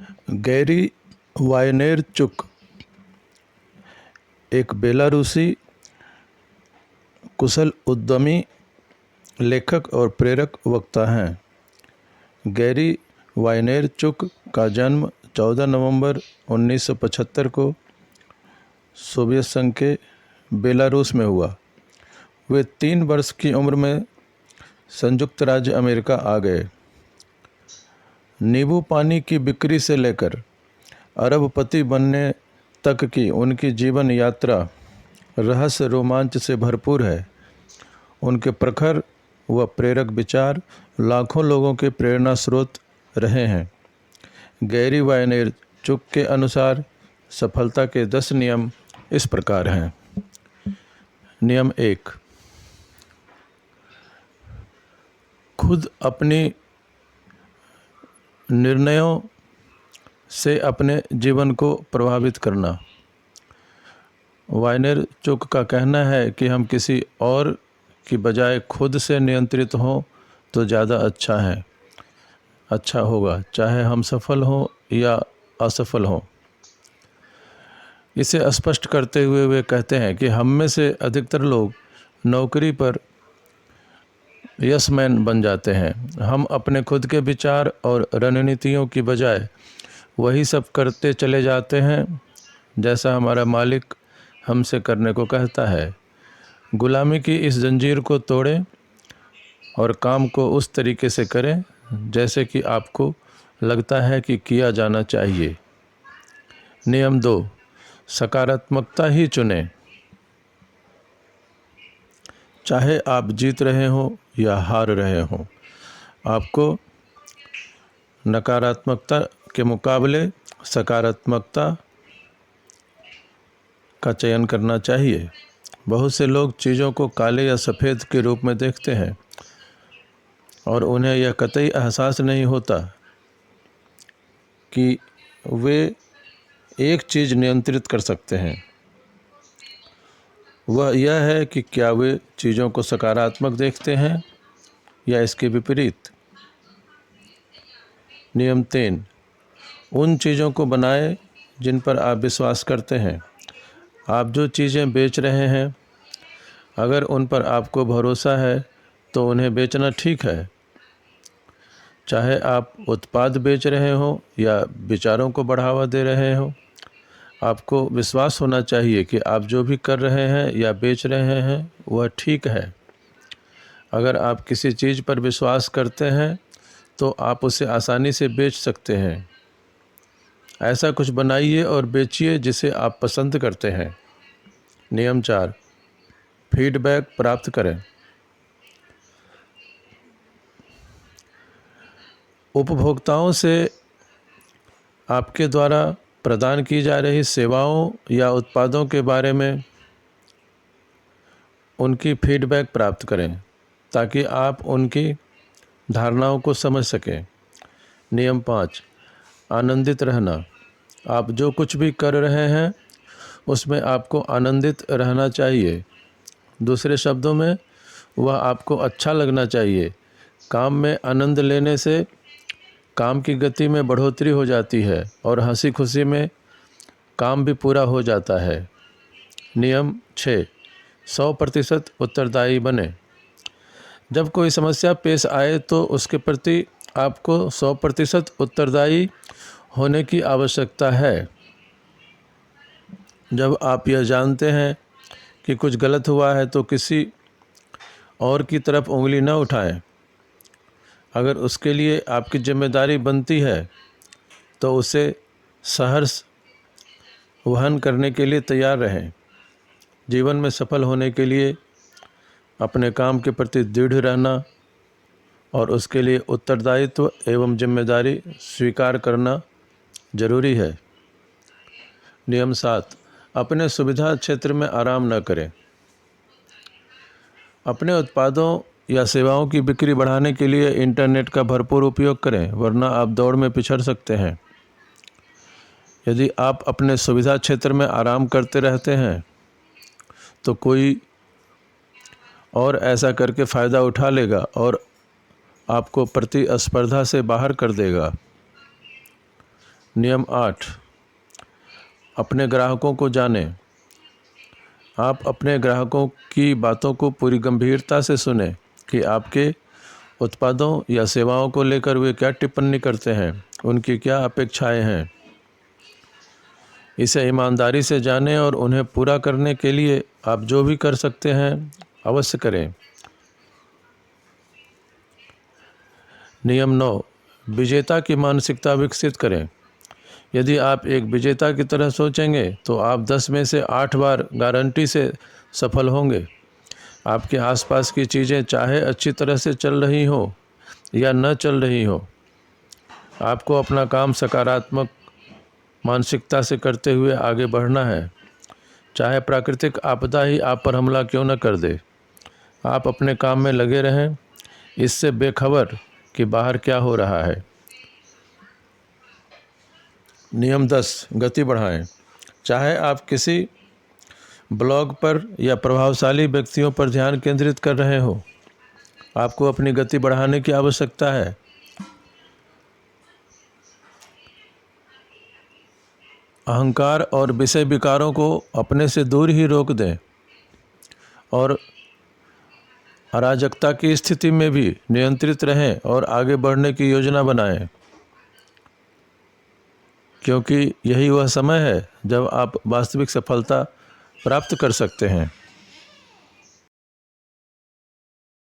Gary वायनेरचुक एक बेलारूसी कुशल उद्यमी, लेखक और प्रेरक वक्ता हैं। गैरी वायनेरचुक का जन्म 14 नवंबर 1975 को सोवियत संघ के बेलारूस में हुआ। वे 3 वर्ष की उम्र में संयुक्त राज्य अमेरिका आ गए। नींबू पानी की बिक्री से लेकर अरबपति बनने तक की उनकी जीवन यात्रा रहस्य रोमांच से भरपूर है। उनके प्रखर व प्रेरक विचार लाखों लोगों के प्रेरणा स्रोत रहे हैं। गैरी वायनेरचुक के अनुसार सफलता के 10 नियम इस प्रकार हैं। नियम 1, खुद अपनी निर्णयों से अपने जीवन को प्रभावित करना। वायनेरचुक का कहना है कि हम किसी और की बजाय खुद से नियंत्रित हों तो ज़्यादा अच्छा होगा, चाहे हम सफल हों या असफल हों। इसे स्पष्ट करते हुए वे कहते हैं कि हम में से अधिकतर लोग नौकरी पर यस मैन बन जाते हैं। हम अपने खुद के विचार और रणनीतियों की बजाय वही सब करते चले जाते हैं जैसा हमारा मालिक हमसे करने को कहता है। गुलामी की इस जंजीर को तोड़ें और काम को उस तरीके से करें जैसे कि आपको लगता है कि किया जाना चाहिए। नियम 2, सकारात्मकता ही चुनें। चाहे आप जीत रहे हों या हार रहे हों, आपको नकारात्मकता के मुकाबले सकारात्मकता का चयन करना चाहिए। बहुत से लोग चीज़ों को काले या सफ़ेद के रूप में देखते हैं और उन्हें यह कतई एहसास नहीं होता कि वे एक चीज़ नियंत्रित कर सकते हैं। वह यह है कि क्या वे चीज़ों को सकारात्मक देखते हैं या इसके विपरीत। नियम 3, उन चीज़ों को बनाएं जिन पर आप विश्वास करते हैं। आप जो चीज़ें बेच रहे हैं, अगर उन पर आपको भरोसा है तो उन्हें बेचना ठीक है। चाहे आप उत्पाद बेच रहे हों या विचारों को बढ़ावा दे रहे हों, आपको विश्वास होना चाहिए कि आप जो भी कर रहे हैं या बेच रहे हैं वह ठीक है। अगर आप किसी चीज़ पर विश्वास करते हैं तो आप उसे आसानी से बेच सकते हैं। ऐसा कुछ बनाइए और बेचिए जिसे आप पसंद करते हैं। नियम 4, फीडबैक प्राप्त करें। उपभोक्ताओं से आपके द्वारा प्रदान की जा रही सेवाओं या उत्पादों के बारे में उनकी फीडबैक प्राप्त करें ताकि आप उनकी धारणाओं को समझ सकें। नियम 5, आनंदित रहना। आप जो कुछ भी कर रहे हैं उसमें आपको आनंदित रहना चाहिए। दूसरे शब्दों में, वह आपको अच्छा लगना चाहिए। काम में आनंद लेने से काम की गति में बढ़ोतरी हो जाती है और हंसी खुशी में काम भी पूरा हो जाता है। नियम 6, 100% उत्तरदायी बने। जब कोई समस्या पेश आए तो उसके प्रति आपको 100% उत्तरदायी होने की आवश्यकता है। जब आप यह जानते हैं कि कुछ गलत हुआ है तो किसी और की तरफ उंगली न उठाएं। अगर उसके लिए आपकी जिम्मेदारी बनती है तो उसे सहर्ष वहन करने के लिए तैयार रहें। जीवन में सफल होने के लिए अपने काम के प्रति दृढ़ रहना और उसके लिए उत्तरदायित्व एवं जिम्मेदारी स्वीकार करना जरूरी है। नियम 7, अपने सुविधा क्षेत्र में आराम न करें। अपने उत्पादों या सेवाओं की बिक्री बढ़ाने के लिए इंटरनेट का भरपूर उपयोग करें, वरना आप दौड़ में पिछड़ सकते हैं। यदि आप अपने सुविधा क्षेत्र में आराम करते रहते हैं तो कोई और ऐसा करके फ़ायदा उठा लेगा और आपको प्रतिस्पर्धा से बाहर कर देगा। नियम 8, अपने ग्राहकों को जानें। आप अपने ग्राहकों की बातों को पूरी गंभीरता से सुनें कि आपके उत्पादों या सेवाओं को लेकर वे क्या टिप्पणी करते हैं, उनकी क्या अपेक्षाएं हैं। इसे ईमानदारी से जानें और उन्हें पूरा करने के लिए आप जो भी कर सकते हैं अवश्य करें। नियम 9, विजेता की मानसिकता विकसित करें। यदि आप एक विजेता की तरह सोचेंगे तो आप 10 में से 8 बार गारंटी से सफल होंगे। आपके आसपास की चीज़ें चाहे अच्छी तरह से चल रही हो या न चल रही हो, आपको अपना काम सकारात्मक मानसिकता से करते हुए आगे बढ़ना है। चाहे प्राकृतिक आपदा ही आप पर हमला क्यों न कर दे, आप अपने काम में लगे रहें, इससे बेखबर कि बाहर क्या हो रहा है। नियम 10, गति बढ़ाएं। चाहे आप किसी ब्लॉग पर या प्रभावशाली व्यक्तियों पर ध्यान केंद्रित कर रहे हो, आपको अपनी गति बढ़ाने की आवश्यकता है। अहंकार और विषय विकारों को अपने से दूर ही रोक दें और अराजकता की स्थिति में भी नियंत्रित रहें और आगे बढ़ने की योजना बनाएं, क्योंकि यही वह समय है जब आप वास्तविक सफलता प्राप्त कर सकते हैं।